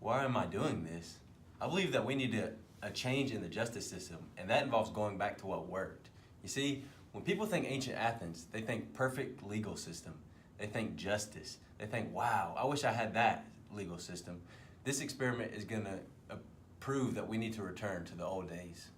Why am I doing this? I believe that we need a change in the justice system, and that involves going back to what worked. You see, when people think ancient Athens, they think perfect legal system. They think justice. They think, wow, I wish I had that legal system. This experiment is going to prove that we need to return to the old days.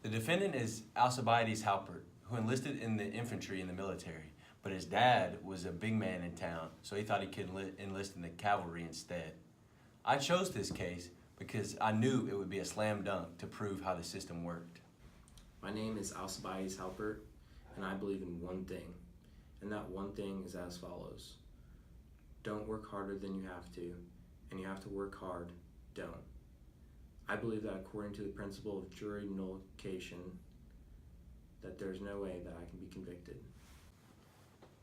The defendant is Alcibiades Halpert, who enlisted in the infantry in the military, but his dad was a big man in town, so he thought he could enlist in the cavalry instead. I chose this case because I knew it would be a slam dunk to prove how the system worked. My name is Alcibiades Halpert, and I believe in one thing, and that one thing is as follows. Don't work harder than you have to, and you have to work hard, don't. I believe that according to the principle of jury nullification, that there's no way that I can be convicted.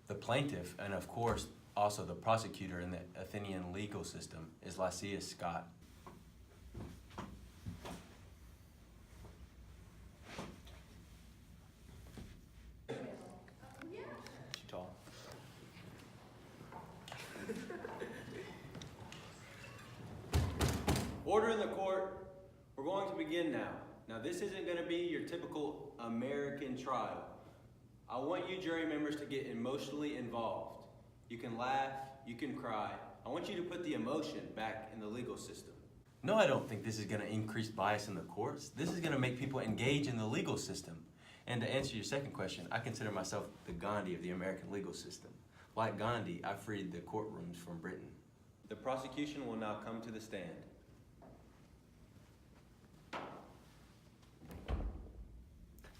The plaintiff, and of course also the prosecutor in the Athenian legal system, is Lysias Scott. She's tall. Order in the court. We're going to begin now. Now this isn't going to be your typical American trial. I want you jury members to get emotionally involved. You can laugh, you can cry. I want you to put the emotion back in the legal system. No, I don't think this is going to increase bias in the courts. This is going to make people engage in the legal system. And to answer your second question, I consider myself the Gandhi of the American legal system. Like Gandhi, I freed the courtrooms from Britain. The prosecution will now come to the stand.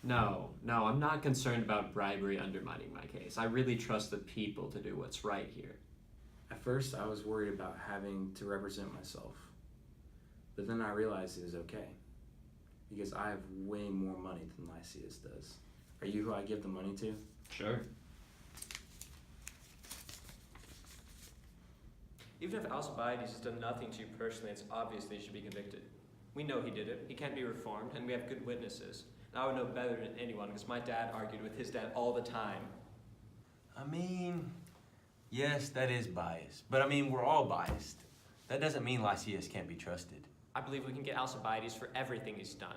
No, I'm not concerned about bribery undermining my case. I really trust the people to do what's right here. At first, I was worried about having to represent myself, but then I realized it was okay, because I have way more money than Lysias does. Are you who I give the money to? Sure. Even if Alcibiades has done nothing to you personally, it's obvious that he should be convicted. We know he did it, he can't be reformed, and we have good witnesses. And I would know better than anyone because my dad argued with his dad all the time. I mean, yes, that is biased. But I mean, we're all biased. That doesn't mean Lysias can't be trusted. I believe we can get Alcibiades for everything he's done.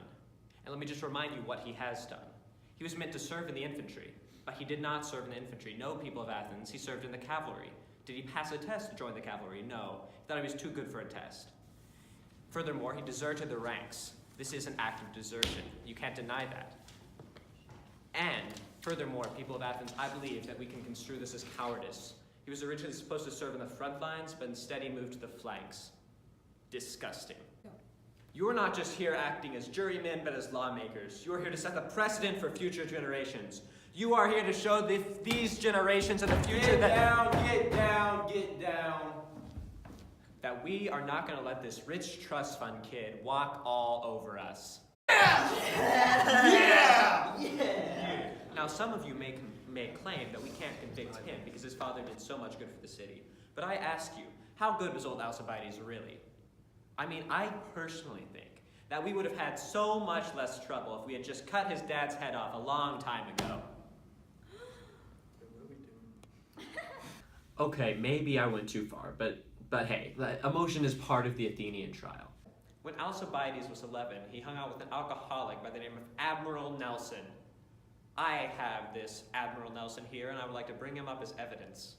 And let me just remind you what he has done. He was meant to serve in the infantry, but he did not serve in the infantry. No, people of Athens, he served in the cavalry. Did he pass a test to join the cavalry? No. He thought he was too good for a test. Furthermore, he deserted the ranks. This is an act of desertion. You can't deny that. And furthermore, people of Athens, I believe that we can construe this as cowardice. He was originally supposed to serve in the front lines, but instead he moved to the flanks. Disgusting. You're not just here acting as jurymen, but as lawmakers. You're here to set the precedent for future generations. You are here to show these generations in the future Get down. that we are not going to let this rich trust fund kid walk all over us. Yeah! Now, some of you may claim that we can't convict him because his father did so much good for the city. But I ask you, how good was old Alcibiades really? I mean, I personally think that we would have had so much less trouble if we had just cut his dad's head off a long time ago. Okay, maybe I went too far, but hey, emotion is part of the Athenian trial. When Alcibiades was 11, he hung out with an alcoholic by the name of Admiral Nelson. I have this Admiral Nelson here, and I would like to bring him up as evidence.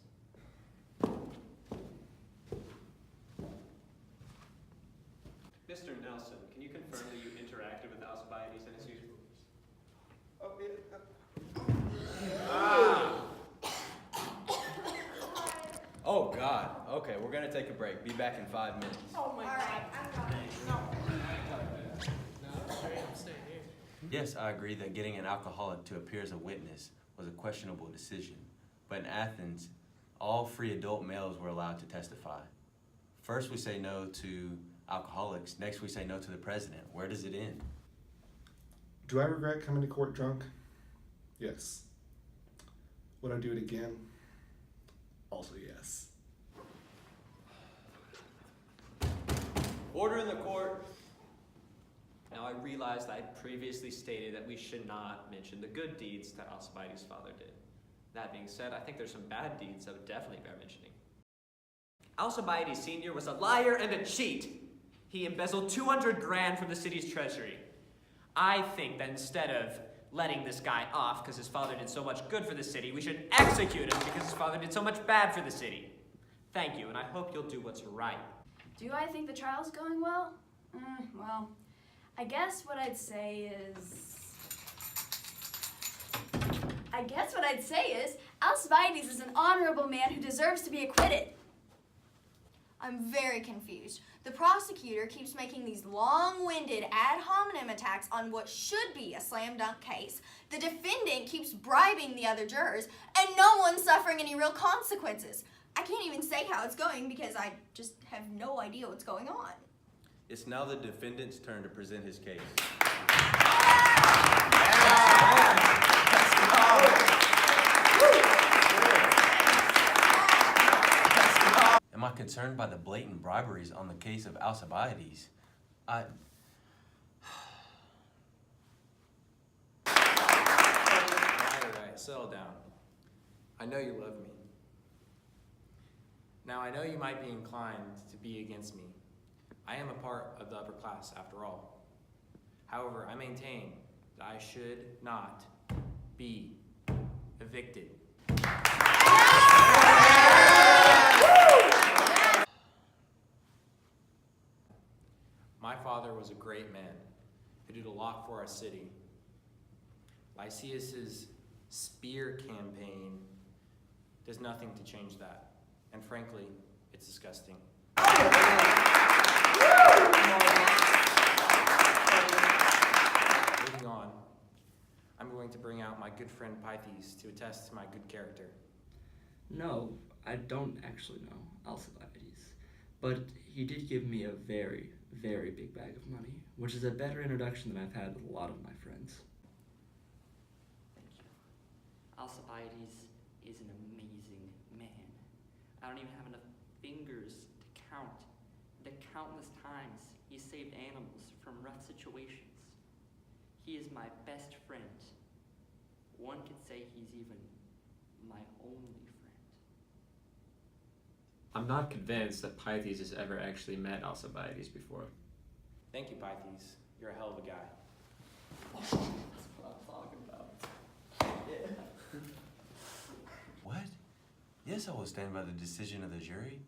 Mr. Nelson, can you confirm that you interacted with Alcibiades and his usual? Oh, God. Okay, we're going to take a break. Be back in 5 minutes. Oh my God. I got it. No. Yes, I agree that getting an alcoholic to appear as a witness was a questionable decision. But in Athens, all free adult males were allowed to testify. First we say no to alcoholics, next we say no to the president. Where does it end? Do I regret coming to court drunk? Yes. Would I do it again? Also yes. Order in the court. Now, I realize that I previously stated that we should not mention the good deeds that Alcibiades' father did. That being said, I think there's some bad deeds that would definitely bear mentioning. Alcibiades Sr. was a liar and a cheat. He embezzled 200 grand from the city's treasury. I think that instead of letting this guy off because his father did so much good for the city, we should execute him because his father did so much bad for the city. Thank you, and I hope you'll do what's right. Do I think the trial's going well? Well, I guess what I'd say is Alcibiades is an honorable man who deserves to be acquitted. I'm very confused. The prosecutor keeps making these long-winded ad hominem attacks on what should be a slam-dunk case. The defendant keeps bribing the other jurors, and no one's suffering any real consequences. I can't even say how it's going because I just have no idea what's going on. It's now the defendant's turn to present his case. Am I concerned by the blatant briberies on the case of Alcibiades? Alright, settle down. I know you love me. Now, I know you might be inclined to be against me. I am a part of the upper class, after all. However, I maintain that I should not be evicted. My father was a great man who did a lot for our city. Lysias's spear campaign does nothing to change that. And frankly, it's disgusting. Moving on, I'm going to bring out my good friend Pythes to attest to my good character. No, I don't actually know Alcibiades, but he did give me a very, very big bag of money, which is a better introduction than I've had with a lot of my friends. Thank you. Alcibiades is an amazing man. I don't even have enough fingers to count the countless times he saved animals from rough situations. He is my best friend. One could say he's even my only friend. I'm not convinced that Pythes has ever actually met Alcibiades before. Thank you, Pythes. You're a hell of a guy. That's what I'm talking about. Yeah. What? Yes, I will stand by the decision of the jury.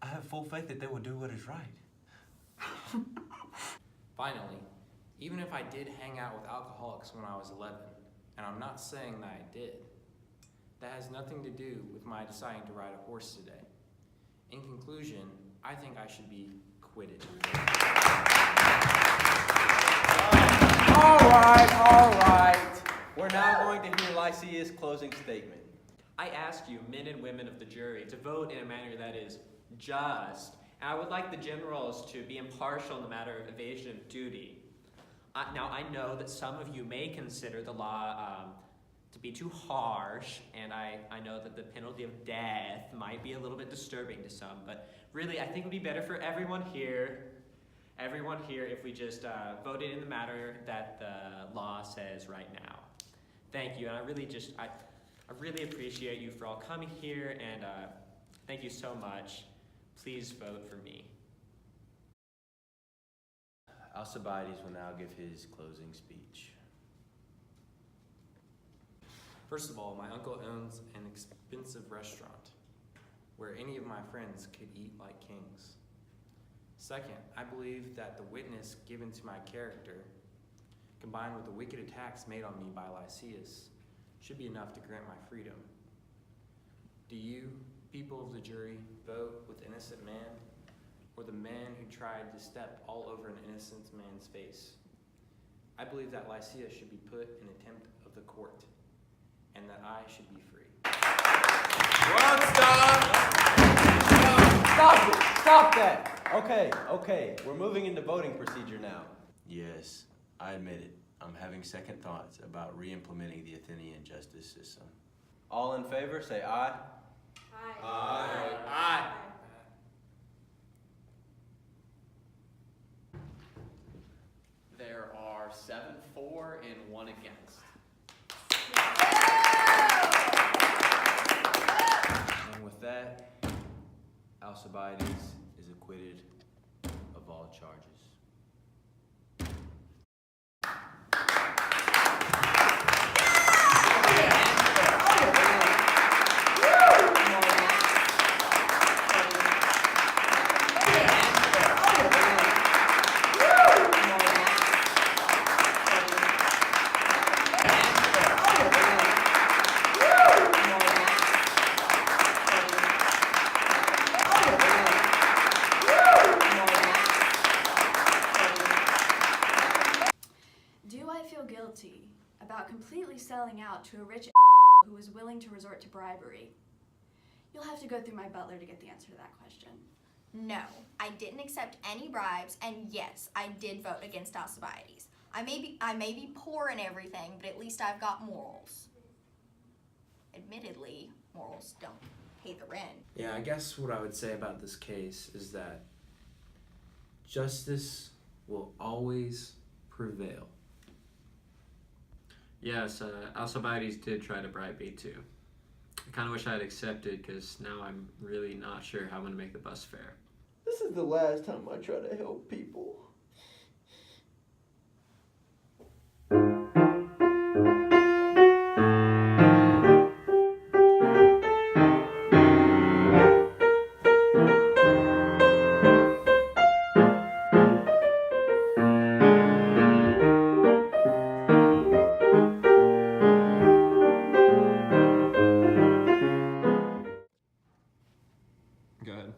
I have full faith that they will do what is right. Finally, even if I did hang out with alcoholics when I was 11, and I'm not saying that I did, that has nothing to do with my deciding to ride a horse today. In conclusion, I think I should be quitted. All right. We're now going to hear Lysias' closing statement. I ask you, men and women of the jury, to vote in a manner that is just. And I would like the generals to be impartial in the matter of evasion of duty. Now, I know that some of you may consider the law to be too harsh, and I know that the penalty of death might be a little bit disturbing to some, but really, I think it would be better for everyone here if we just voted in the matter that the law says right now. Thank you, and I really appreciate you for all coming here, and thank you so much. Please vote for me. Alcibiades will now give his closing speech. First of all, my uncle owns an expensive restaurant where any of my friends could eat like kings. Second, I believe that the witness given to my character, combined with the wicked attacks made on me by Lysias, should be enough to grant my freedom. Do you, people of the jury, vote with the innocent man or the man who tried to step all over an innocent man's face? I believe that Lysias should be put in contempt of the court, and that I should be free. Stop that! Okay, we're moving into voting procedure now. Yes, I admit it. I'm having second thoughts about re-implementing the Athenian justice system. All in favor, say aye. Aye. Aye. There are 7 for and 1 against. And with that, Alcibiades is acquitted of all charges. Do I feel guilty about completely selling out to a rich who was willing to resort to bribery? You'll have to go through my butler to get the answer to that question. No, I didn't accept any bribes, and yes, I did vote against Alcibiades. I may be poor and everything, but at least I've got morals. Admittedly, morals don't pay the rent. Yeah, I guess what I would say about this case is that justice will always prevail. Yes, Alcibiades did try to bribe me too. I kind of wish I had accepted because now I'm really not sure how I'm going to make the bus fare. This is the last time I try to help people. Go ahead.